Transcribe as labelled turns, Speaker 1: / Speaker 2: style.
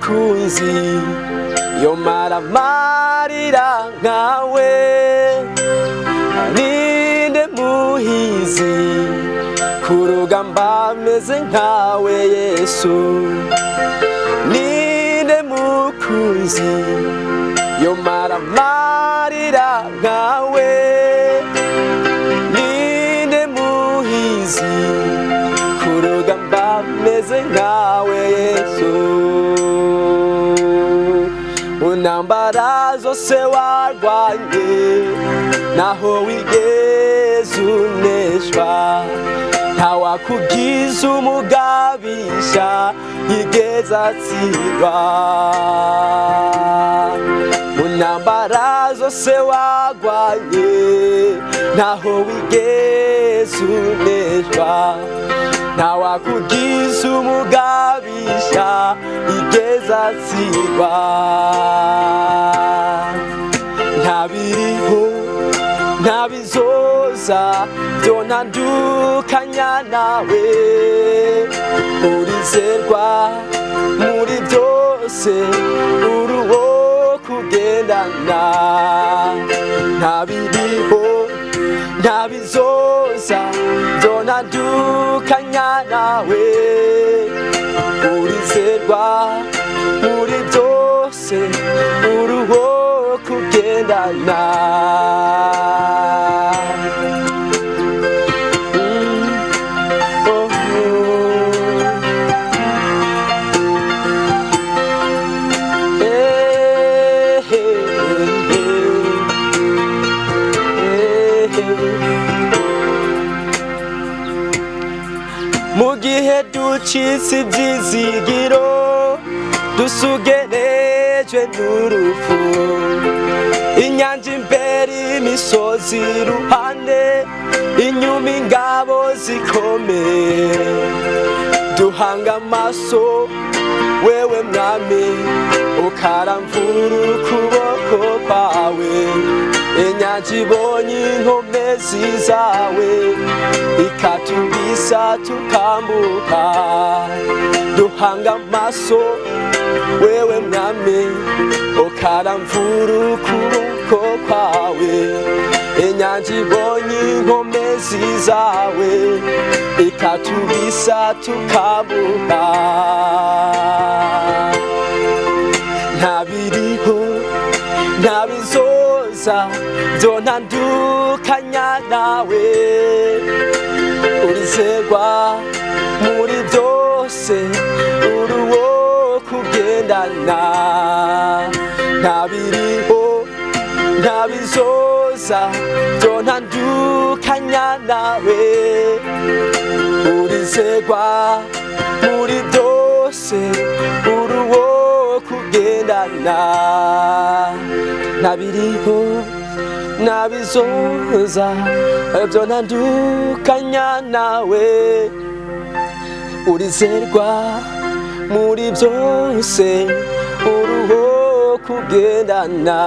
Speaker 1: mukunzi yomara amarira nkawe ninde muhizi kurugamba ameze nkawe Yesu ninde mukunzi yomara amarira nkawe ninde muhizi kurugamba ameze nkawe Yesu unambara zose warwanye naho wigeze uneshwa ntawakugize umugabisha yigeze atsindwa unambara zose warwanye naho wigeze uneshwa ntawakugize umugabisha yigeze atsindwa ntabiriho ntabizoza byonandukanya nawe urizerwa muri byose uruwo kugendana ntabiriho ntabizoza byonandukanya nawe urizerwa muri byose uruwo kugendana mugihe ducitse ibyizigiro dusugerejwe n'urupfu inyanja imbere imisozi iruhande inyuma ingabo zikomeye duhanga amaso wewe mwami ukaramvura ukuboko kwawe inyanja ibonye inkomezi zawe ikatubisa tukambuka duhanga amaso wewe mwami ukaramvura ukuboko kwawe inyanja ibonye inkomezi zawe ikatubisa tukambuka ntabiriho ntabizoza byonandukanya nawe urizerwa muri byose uruwo kugendana ntabiriho ntabizoza byonandukanya nawe urizerwa muri byose uruwo kugendana ntabiriho ntabizoza byonandukanya nawe urizerwa muri byose uruwo kugendana